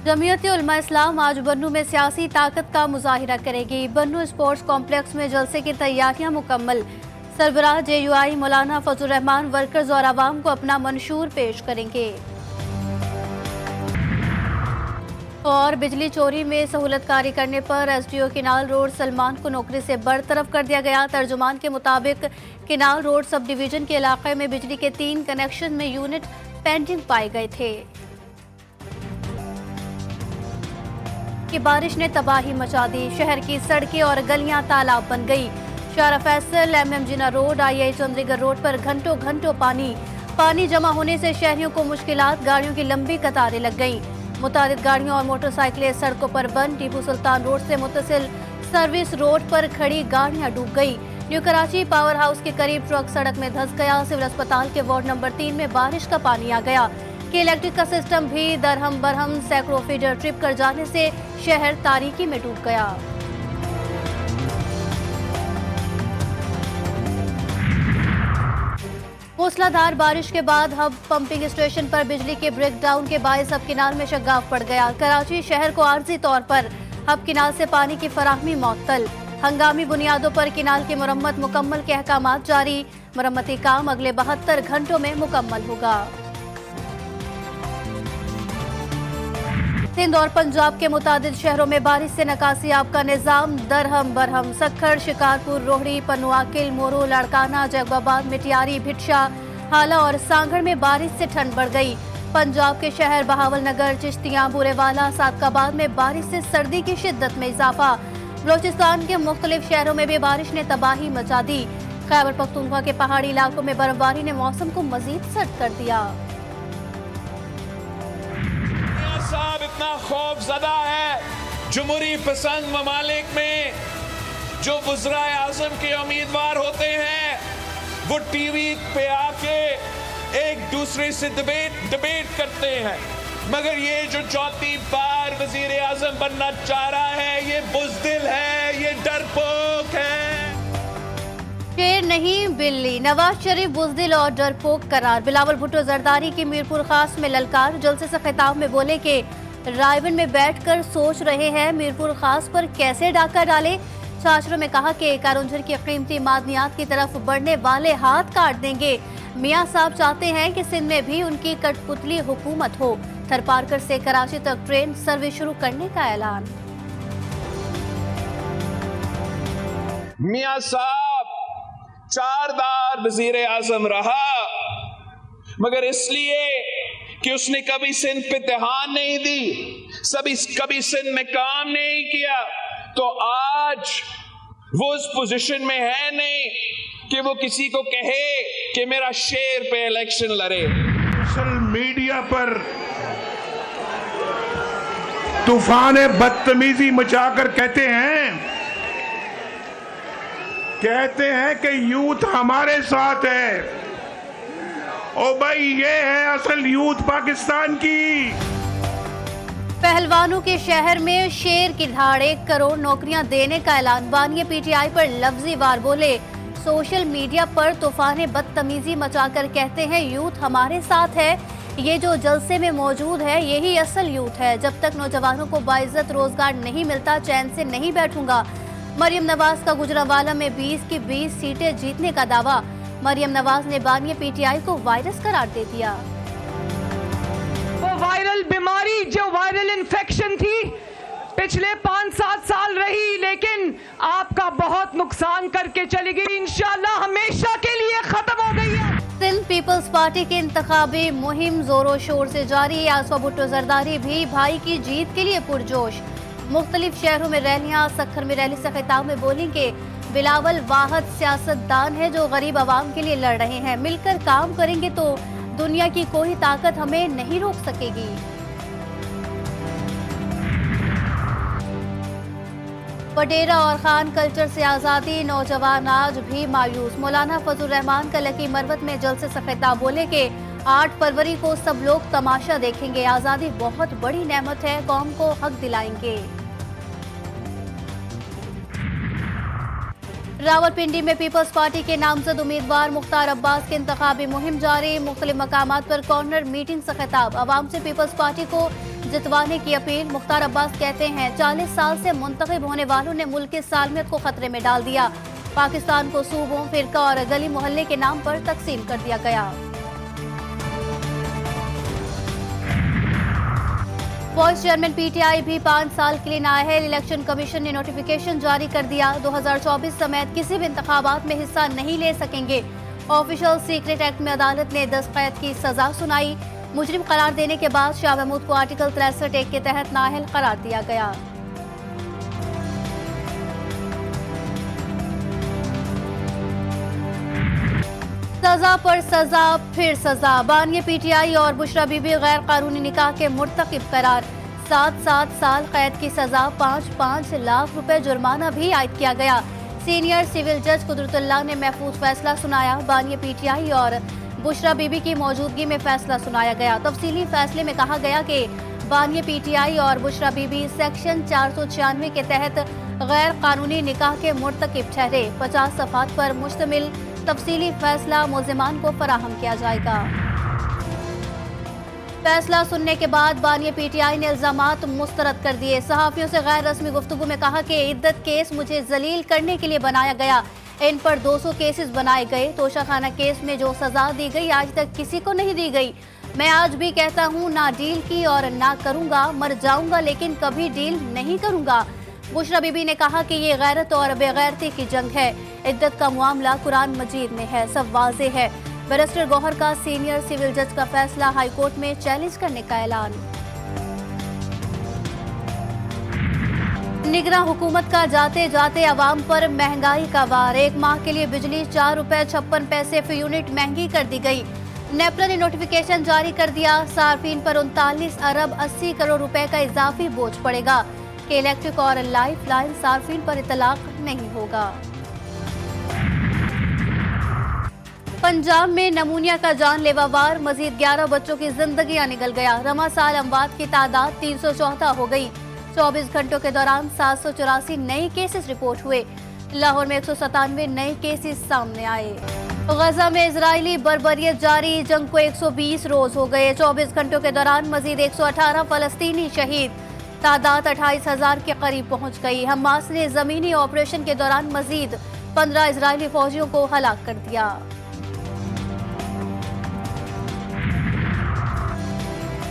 जमीयत उलमा इस्लाम आज बन्नू में सियासी ताकत का मुजाहिरा करेगी। बन्नू स्पोर्ट्स कॉम्प्लेक्स में जलसे की तैयारियां मुकम्मल। सरबराह JUI मौलाना फजल रहमान वर्कर्स और आवाम को अपना मंशूर पेश करेंगे। और बिजली चोरी में सहूलतकारी करने पर SDO किनाल रोड सलमान को नौकरी से बरतरफ कर दिया गया। तर्जुमान के मुताबिक किनाल रोड सब डिवीजन के इलाके में बिजली के 3 कनेक्शन में यूनिट पेंडिंग पाए गए थे कि बारिश ने तबाही मचा दी। शहर की सड़कें और गलियां तालाब बन गई। शारा फैसल, MM जिना रोड, IIA चंद्रीगढ़ रोड पर घंटों घंटों पानी जमा होने से शहरियों को मुश्किलात। गाड़ियों की लंबी कतारें लग गईं। मुतादिद गाड़ियों और मोटरसाइकिलें सड़कों पर बंद। टीपू सुल्तान रोड से मुत्तसिल सर्विस रोड पर खड़ी गाड़ियां डूब गई। न्यू कराची पावर हाउस के करीब ट्रक सड़क में धंस गया। सिविल अस्पताल के वार्ड नंबर 3 में बारिश का पानी आ गया कि इलेक्ट्रिक का सिस्टम भी दरहम बरहम। सैकड़ों फीडर ट्रिप कर जाने से शहर तारीकी में डूब गया। मूसलाधार बारिश के बाद हब पंपिंग स्टेशन पर बिजली के ब्रेकडाउन के बायस हब किनाल में शगाफ पड़ गया। कराची शहर को आर्जी तौर पर हब किनाल से पानी की फराहमी मुअत्तल। हंगामी बुनियादों पर किनाल की मुरम्मत मुकम्मल के अहकामात जारी। मुरम्मती काम अगले 72 घंटों में मुकम्मल होगा। सिंध और पंजाब के मुतादिद शहरों में बारिश से निकासी आब का निजाम दरहम बरहम। सक्खर, शिकारपुर, रोहड़ी, पनुआकिल, मोरू, लाड़काना, जगबाबाद, मिटियारी, भिटशा, हाला और सांगड़ में बारिश से ठंड बढ़ गई। पंजाब के शहर बहावल नगर, चिश्तियां, बुरेवाला, सादकाबाद में बारिश से सर्दी की शिद्दत में इजाफा। बलोचिस्तान के मुख्तलिफ शहरों में भी बारिश ने तबाही मचा दी। खैबर पख्तूनख्वा के पहाड़ी इलाकों में बर्फबारी ने मौसम को मजीद सर्द कर दिया। साहब इतना खौफजदा है। जमहूरी पसंद ममालिक में जो वज़राए आज़म के उम्मीदवार होते हैं वो टीवी पे आके एक दूसरे से डिबेट करते हैं, मगर ये जो चौथी बार वज़ीर आज़म बनना चाह रहा है ये बुज़दिल है, ये डरपोक है। शेर नहीं बिल्ली, नवाज शरीफ बुज़दिल और डरपोक करार। बिलावल भुट्टो जरदारी की मीरपुर खास में ललकार। जलसे से खिताब में बोले कि रायवन में बैठकर सोच रहे हैं मीरपुर खास पर कैसे डाका डाले। छाछरों में कहा कि कारुंझर की कीमती मादनियात की तरफ बढ़ने वाले हाथ काट देंगे। मियां साहब चाहते हैं कि सिंध में भी उनकी कठपुतली हुकूमत हो। थरपारकर से कराची तक ट्रेन सर्विस शुरू करने का ऐलान। मियां साहब 4 बार वज़ीर आज़म रहा, मगर इसलिए कि उसने कभी सिंध पे ध्यान नहीं दी, कभी सिंध में काम नहीं किया, तो आज वो उस पोजीशन में है नहीं कि वो किसी को कहे कि मेरा शेर पे इलेक्शन लड़े। सोशल मीडिया पर तूफान बदतमीजी मचाकर कहते हैं कि यूथ हमारे साथ है। ओ भाई, ये है असल यूथ पाकिस्तान की। पहलवानों के शहर में शेर की धाड़, 1 करोड़ नौकरियां देने का ऐलान। बानिया PTI पर लफ्जी वार बोले। सोशल मीडिया पर तूफान बदतमीजी मचाकर कहते हैं यूथ हमारे साथ है। ये जो जलसे में मौजूद है यही असल यूथ है। जब तक नौजवानों को बाइज्जत रोजगार नहीं मिलता चैन से नहीं बैठूंगा। मरियम नवाज का गुजरांवाला में 20 की 20 सीटें जीतने का दावा। मरियम नवाज ने बानिया PTI को वायरस करार दे दिया। वो वायरल बीमारी जो वायरल इन्फेक्शन थी पिछले 5-7 साल रही, लेकिन आपका बहुत नुकसान करके चली गई, इंशाल्लाह हमेशा के लिए खत्म हो गई है। सिंध पीपल्स पार्टी की इंतखाबी मुहिम जोरों शोर से जारी। आसफा भुट्टो जरदारी भी भाई की जीत के लिए पुरजोश। मुख्तलिफ शहरों में रैलियां। सक्खर में रैली से खिताब में बोलेंगे बिलावल वाहद सियासतदान है जो गरीब आवाम के लिए लड़ रहे हैं। मिलकर काम करेंगे तो दुनिया की कोई ताकत हमें नहीं रोक सकेगी। वडेरा और खान कल्चर से आज़ादी, नौजवान आज भी मायूस। मौलाना फजल रहमान का लकी मरवत में जलसे से खिताब बोले कि 8 फरवरी को सब लोग तमाशा देखेंगे। आज़ादी बहुत बड़ी नेमत है, कौम को हक दिलाएंगे। रावलपिंडी में पीपल्स पार्टी के नामजद उम्मीदवार मुख्तार अब्बास की इंतखाबी मुहिम जारी। मुख्तलिफ मकामात पर कॉर्नर मीटिंग से खिताब। अवाम से पीपल्स पार्टी को जितवाने की अपील। मुख्तार अब्बास कहते हैं 40 साल से मुंतखब होने वालों ने मुल्क की सालमियत को खतरे में डाल दिया। पाकिस्तान को सूबों, फिरका और गली मोहल्ले के नाम पर तकसीम कर दिया गया। वाइस चेयरमैन पीटीआई भी 5 साल के लिए नाअहल। इलेक्शन कमीशन ने नोटिफिकेशन जारी कर दिया। 2024 समेत किसी भी इंतखाबात में हिस्सा नहीं ले सकेंगे। ऑफिशियल सीक्रेट एक्ट में अदालत ने 10 कैद की सजा सुनाई। मुजरिम करार देने के बाद शाह महमूद को आर्टिकल 63 के तहत नाअहल करार दिया गया। सजा पर सजा फिर सजा। बानिया पीटीआई और बुशरा बीबी गैर कानूनी निकाह के मुर्तकिब करार। 7 साल कैद की सजा, 5 लाख रुपए जुर्माना भी आयद किया गया। सीनियर सिविल जज कुदरतुल्लाह ने महफूज फैसला सुनाया। बानिया पीटीआई और बुशरा बीबी की मौजूदगी में फैसला सुनाया गया। तफसीली फैसले में कहा गया कि बानिया पीटीआई और बुशरा बीबी सेक्शन 496 के तहत गैर कानूनी निकाह के मुर्तकिब ठहरे। 50 सफ़हात पर मुश्तमिल तफसीली फैसला मुल्जिमान को फराहम किया जाएगा। फैसला सुनने के बाद बानिया पीटीआई ने इल्जामात मुस्तरद कर दिए। सहाफियों से गैर रस्मी गुफ्तगू में कहा कि इद्दत केस मुझे जलील करने के लिए बनाया गया। इन पर 200 केसेस बनाए गए। तोशाखाना केस में जो सजा दी गई आज तक किसी को नहीं दी गई। मैं आज भी कहता हूँ ना डील की और ना करूँगा। मर जाऊँगा लेकिन कभी डील नहीं करूँगा। बुशरा बीबी ने कहा कि ये गैरत और बेगैरती की जंग है। इद्दत का मामला कुरान मजीद में है, सब वाज़े है। बैरिस्टर गौहर का सीनियर सिविल जज का फैसला हाई कोर्ट में चैलेंज करने का ऐलान। निगरान हुकूमत का जाते जाते अवाम पर महंगाई का वार। 1 माह के लिए बिजली 4 रुपए 56 पैसे फी यूनिट महंगी कर दी गई। नेपला ने नोटिफिकेशन जारी कर दिया। सार्फिन पर 39 अरब 80 करोड़ रुपए का इजाफी बोझ पड़ेगा कि इलेक्ट्रिक और लाइफ लाइन सार्फिन पर इतलाक नहीं होगा। पंजाब में नमूनिया का जानलेवा वार। मजीद 11 बच्चों की जिंदगियां निकल गया। रमा साल अमवात की तादाद 314 हो गई। 24 घंटों के दौरान 784 नए केसेस रिपोर्ट हुए। लाहौर में 197 नए केसेस सामने आए। गजा में इजरायली बर्बरियत जारी। जंग को 120 रोज हो गए। 24 घंटों के दौरान मजीद 118 फलस्तीनी शहीद। तादाद 28,000 के करीब पहुंच गई। हमास ने जमीनी ऑपरेशन के दौरान मजीद 15 इजरायली फौजियों को हलाक कर दिया।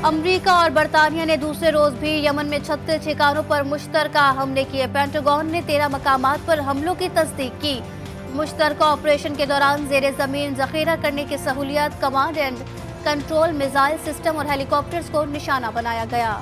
अमरीका और बरतानिया ने दूसरे रोज भी यमन में 36 ठिकानों पर मुश्तरका हमले किए। पेंटागन ने 13 मकामात पर हमलों की तस्दीक की। मुश्तरका ऑपरेशन के दौरान जेर जमीन जखीरा करने की सहूलियत, command and control, missile system और हेलीकॉप्टर्स को निशाना बनाया गया।